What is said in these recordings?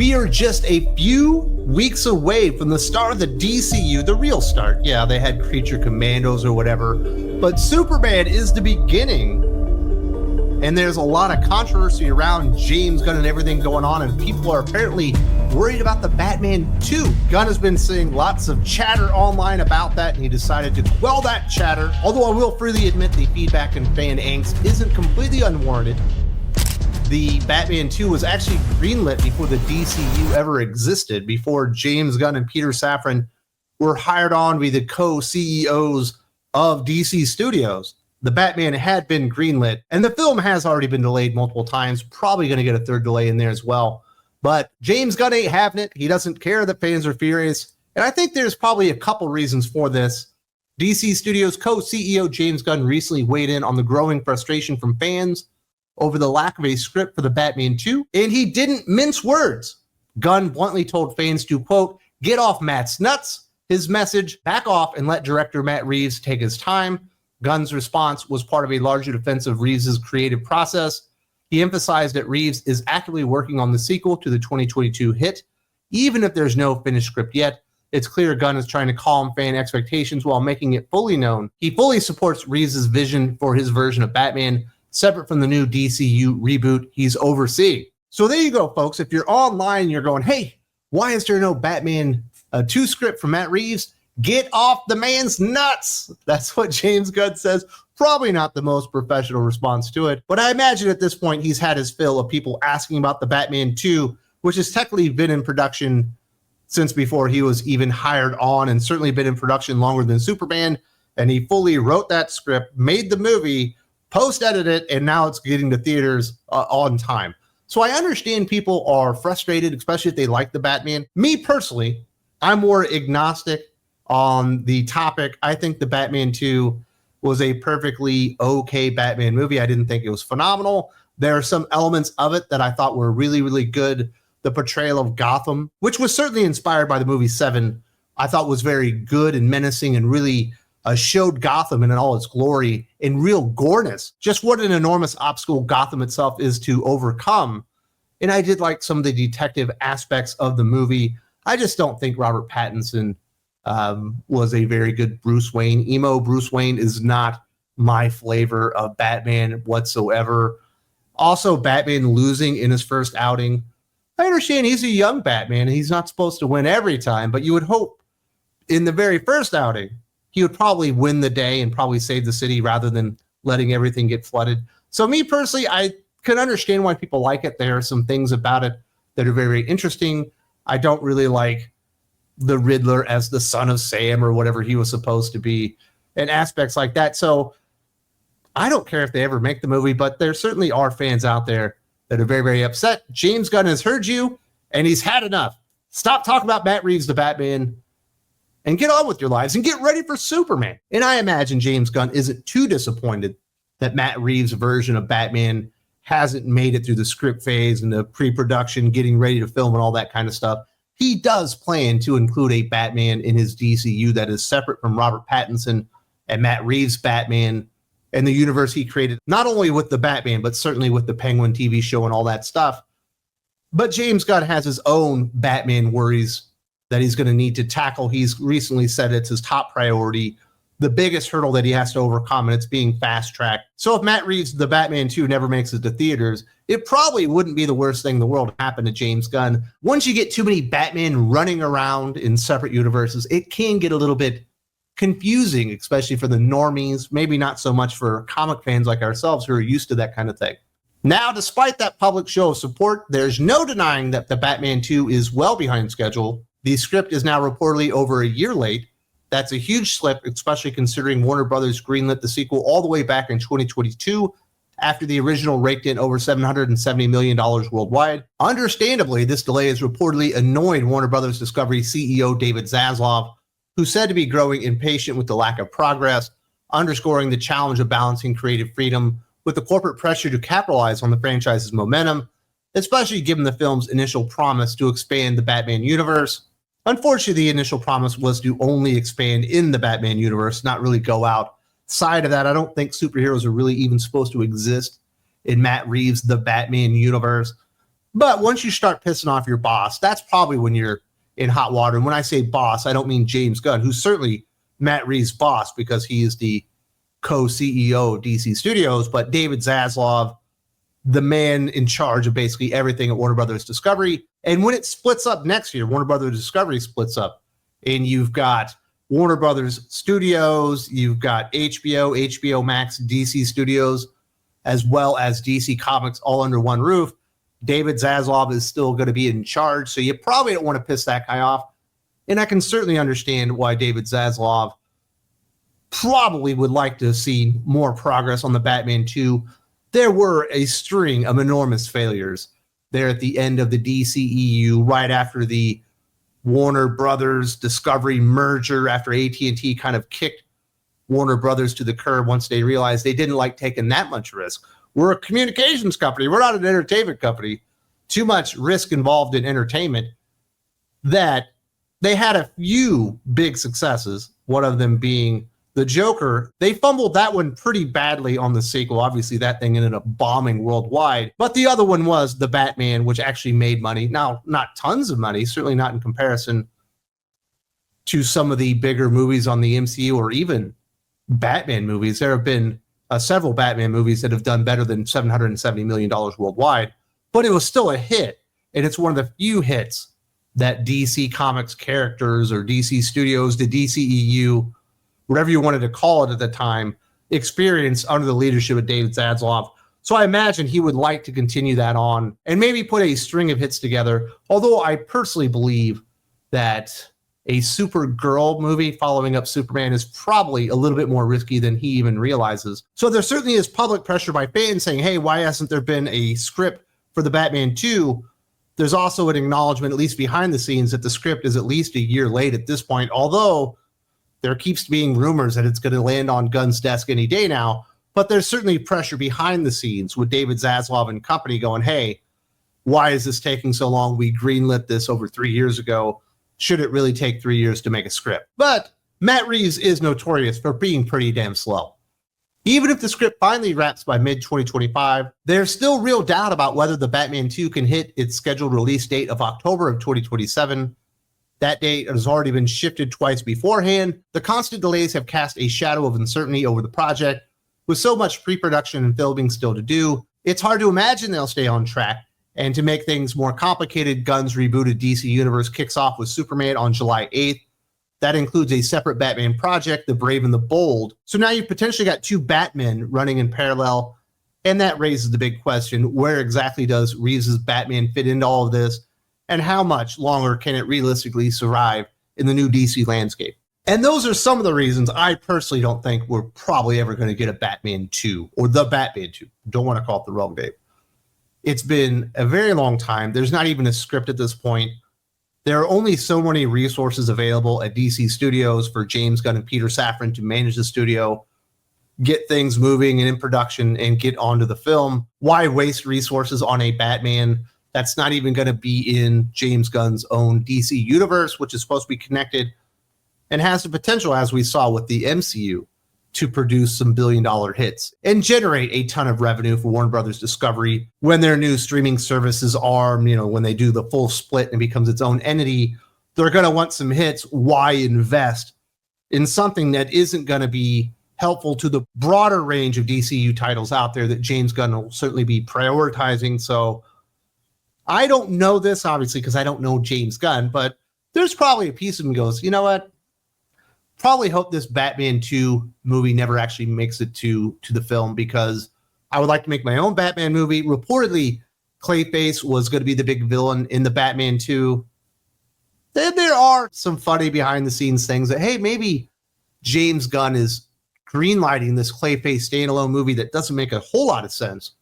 We are just a few weeks away from the start of the DCU, the real start. Yeah, they had Creature Commandos or whatever, but Superman is the beginning. And there's a lot of controversy around James Gunn and everything going on, and people are apparently worried about the Batman 2. Gunn has been seeing lots of chatter online about that, and he decided to quell that chatter. Although I will freely admit the feedback and fan angst isn't completely unwarranted. The Batman 2 was actually greenlit before the DCU ever existed, before James Gunn and Peter Safran were hired on to be the co-CEOs of DC Studios. The Batman had been greenlit, and the film has already been delayed multiple times, probably going to get a third delay in there as well. But James Gunn ain't having it. He doesn't care that fans are furious, and I think there's probably a couple reasons for this. DC Studios co-CEO James Gunn recently weighed in on the growing frustration from fans over the lack of a script for the Batman 2, and he didn't mince words. Gunn bluntly told fans to, quote, "Get off Matt's nuts." His message, back off and let director Matt Reeves take his time. Gunn's response was part of a larger defense of Reeves' creative process. He emphasized that Reeves is actively working on the sequel to the 2022 hit. Even if there's no finished script yet, it's clear Gunn is trying to calm fan expectations while making it fully known he fully supports Reeves' vision for his version of Batman, separate from the new DCU reboot he's overseeing. So there you go, folks. If you're online and you're going, hey, why is there no Batman 2 script from Matt Reeves? Get off the man's nuts. That's what James Gunn says. Probably not the most professional response to it, but I imagine at this point he's had his fill of people asking about the Batman 2, which has technically been in production since before he was even hired on, and certainly been in production longer than Superman. And he fully wrote that script, made the movie, post-edited it, and now it's getting to theaters on time. So I understand people are frustrated, especially if they like the Batman. Me personally, I'm more agnostic on the topic. I think the Batman 2 was a perfectly okay Batman movie. I didn't think it was phenomenal. There are some elements of it that I thought were really, really good. The portrayal of Gotham, which was certainly inspired by the movie Seven, I thought was very good and menacing and really showed Gotham in all its glory and real goreness. Just what an enormous obstacle Gotham itself is to overcome. And I did like some of the detective aspects of the movie. I just don't think Robert Pattinson was a very good Bruce Wayne. Emo Bruce Wayne is not my flavor of Batman whatsoever. Also, Batman losing in his first outing. I understand he's a young Batman and he's not supposed to win every time, but you would hope in the very first outing, he would probably win the day and probably save the city rather than letting everything get flooded. So me personally, I can understand why people like it. There are some things about it that are very interesting. I don't really like the Riddler as the son of Sam or whatever he was supposed to be, and aspects like that. So I don't care if they ever make the movie, but there certainly are fans out there that are very, very upset. James Gunn has heard you, and he's had enough. Stop talking about Matt Reeves, the Batman, and get on with your lives and get ready for Superman. And I imagine James Gunn isn't too disappointed that Matt Reeves' version of Batman hasn't made it through the script phase and the pre-production, getting ready to film and all that kind of stuff. He does plan to include a Batman in his DCU that is separate from Robert Pattinson and Matt Reeves' Batman and the universe he created, not only with the Batman, but certainly with the Penguin TV show and all that stuff. But James Gunn has his own Batman worries that he's going to need to tackle. He's recently said it's his top priority, the biggest hurdle that he has to overcome, and it's being fast-tracked. So if Matt Reeves' The Batman 2 never makes it to theaters, it probably wouldn't be the worst thing in the world to happen to James Gunn. Once you get too many Batman running around in separate universes, it can get a little bit confusing, especially for the normies, maybe not so much for comic fans like ourselves who are used to that kind of thing. Now, despite that public show of support, there's no denying that The Batman 2 is well behind schedule. The script is now reportedly over a year late. That's a huge slip, especially considering Warner Brothers greenlit the sequel all the way back in 2022 after the original raked in over $770 million worldwide. Understandably, this delay has reportedly annoyed Warner Brothers Discovery CEO David Zaslav, who's said to be growing impatient with the lack of progress, underscoring the challenge of balancing creative freedom with the corporate pressure to capitalize on the franchise's momentum, especially given the film's initial promise to expand the Batman universe. Unfortunately, the initial promise was to only expand in the Batman universe, not really go outside of that. I don't think superheroes are really even supposed to exist in Matt Reeves' The Batman universe. But once you start pissing off your boss, that's probably when you're in hot water. And when I say boss, I don't mean James Gunn, who's certainly Matt Reeves' boss because he is the co-CEO of DC Studios, but David Zaslav, the man in charge of basically everything at Warner Brothers Discovery. And when it splits up next year, Warner Brothers Discovery splits up, and you've got Warner Brothers Studios, you've got HBO Max, DC Studios, as well as DC Comics all under one roof. David Zaslav is still going to be in charge, so you probably don't want to piss that guy off. And I can certainly understand why David Zaslav probably would like to see more progress on the Batman 2. There were a string of enormous failures there at the end of the DCEU, right after the Warner Brothers Discovery merger, after AT&T kind of kicked Warner Brothers to the curb once they realized they didn't like taking that much risk. We're a communications company. We're not an entertainment company. Too much risk involved in entertainment. That they had a few big successes, one of them being the Joker. They fumbled that one pretty badly on the sequel. Obviously, that thing ended up bombing worldwide. But the other one was the Batman, which actually made money. Now, not tons of money, certainly not in comparison to some of the bigger movies on the MCU or even Batman movies. There have been several Batman movies that have done better than $770 million worldwide, but it was still a hit. And it's one of the few hits that DC Comics characters or DC Studios, the DCEU, whatever you wanted to call it at the time, experienced under the leadership of David Zaslav. So I imagine he would like to continue that on and maybe put a string of hits together. Although I personally believe that a Supergirl movie following up Superman is probably a little bit more risky than he even realizes. So there certainly is public pressure by fans saying, hey, why hasn't there been a script for the Batman 2? There's also an acknowledgement, at least behind the scenes, that the script is at least a year late at this point, although there keeps being rumors that it's going to land on Gunn's desk any day now. But there's certainly pressure behind the scenes with David Zaslav and company going, hey, why is this taking so long? We greenlit this over 3 years ago. Should it really take 3 years to make a script? But Matt Reeves is notorious for being pretty damn slow. Even if the script finally wraps by mid-2025, there's still real doubt about whether the Batman 2 can hit its scheduled release date of October of 2027. That date has already been shifted twice beforehand. The constant delays have cast a shadow of uncertainty over the project. With so much pre-production and filming still to do, it's hard to imagine they'll stay on track. And to make things more complicated, Gunn's rebooted DC Universe kicks off with Superman on July 8th. That includes a separate Batman project, The Brave and the Bold. So now you've potentially got two Batmen running in parallel. And that raises the big question, where exactly does Reeves' Batman fit into all of this? And how much longer can it realistically survive in the new DC landscape? And those are some of the reasons I personally don't think we're probably ever going to get a Batman 2 or the Batman 2. Don't want to call it the wrong name. It's been a very long time. There's not even a script at this point. There are only so many resources available at DC Studios for James Gunn and Peter Safran to manage the studio, get things moving and in production, and get onto the film. Why waste resources on a Batman that's not even going to be in James Gunn's own DC universe, which is supposed to be connected and has the potential, as we saw with the MCU, to produce some billion-dollar hits and generate a ton of revenue for Warner Brothers Discovery when their new streaming services arm, when they do the full split and becomes its own entity, they're going to want some hits. Why invest in something that isn't going to be helpful to the broader range of DCU titles out there that James Gunn will certainly be prioritizing? So I don't know this, obviously, because I don't know James Gunn, but there's probably a piece of him goes, you know what? Probably hope this Batman 2 movie never actually makes it to the film, because I would like to make my own Batman movie. Reportedly, Clayface was going to be the big villain in the Batman 2. Then there are some funny behind the scenes things that, hey, maybe James Gunn is greenlighting this Clayface standalone movie that doesn't make a whole lot of sense,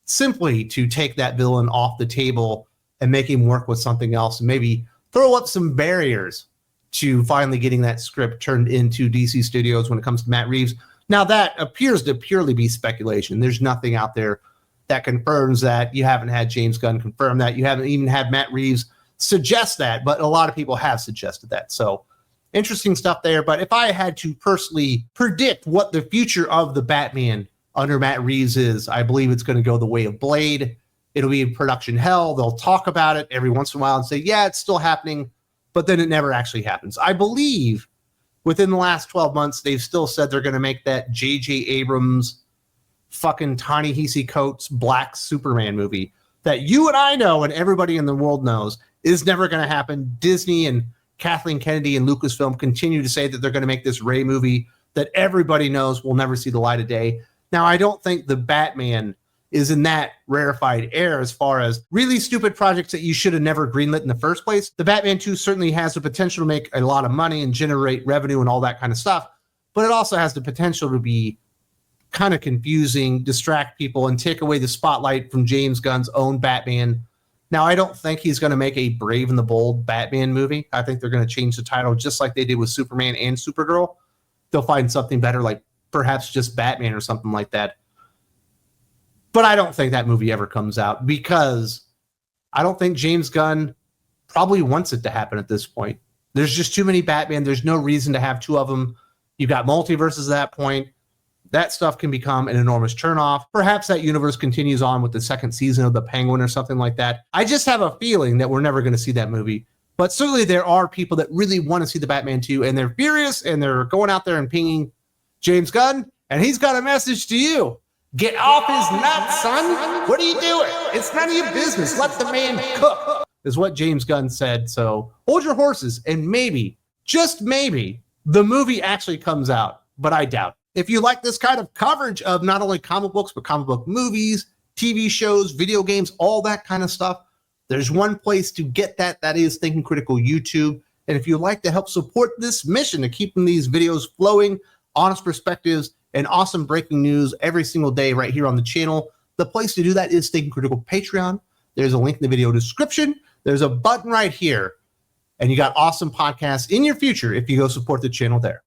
simply to take that villain off the table and make him work with something else and maybe throw up some barriers to finally getting that script turned into DC Studios when it comes to Matt Reeves. Now, that appears to purely be speculation. There's nothing out there that confirms that. You haven't had James Gunn confirm that. You haven't even had Matt Reeves suggest that, but a lot of people have suggested that. So interesting stuff there. But if I had to personally predict what the future of the Batman under Matt Reeves is, I believe it's going to go the way of Blade. It'll be in production hell. They'll talk about it every once in a while and say, yeah, it's still happening, but then it never actually happens. I believe within the last 12 months, they've still said they're going to make that J.J. Abrams fucking Ta-Nehisi Coates Black Superman movie that you and I know and everybody in the world knows is never going to happen. Disney and Kathleen Kennedy and Lucasfilm continue to say that they're going to make this Rey movie that everybody knows will never see the light of day. Now, I don't think the Batman is in that rarefied air as far as really stupid projects that you should have never greenlit in the first place. The Batman 2 certainly has the potential to make a lot of money and generate revenue and all that kind of stuff, but it also has the potential to be kind of confusing, distract people, and take away the spotlight from James Gunn's own Batman. Now, I don't think he's going to make a Brave and the Bold Batman movie. I think they're going to change the title just like they did with Superman and Supergirl. They'll find something better, like perhaps just Batman or something like that. But I don't think that movie ever comes out because I don't think James Gunn probably wants it to happen at this point. There's just too many Batman. There's no reason to have two of them. You've got multiverses at that point. That stuff can become an enormous turnoff. Perhaps that universe continues on with the second season of The Penguin or something like that. I just have a feeling that we're never going to see that movie. But certainly there are people that really want to see the Batman 2, and they're furious, and they're going out there and pinging James Gunn, and he's got a message to you. Get off his nuts, son. What are you doing? It's none of your business. Let the man cook, is what James Gunn said. So hold your horses, and maybe, just maybe, the movie actually comes out, but I doubt it. If you like this kind of coverage of not only comic books, but comic book movies, TV shows, video games, all that kind of stuff, there's one place to get that. That is Thinking Critical YouTube. And if you'd like to help support this mission to keeping these videos flowing, honest perspectives, and awesome breaking news every single day right here on the channel, the place to do that is Thinking Critical Patreon. There's a link in the video description. There's a button right here. And you got awesome podcasts in your future if you go support the channel there.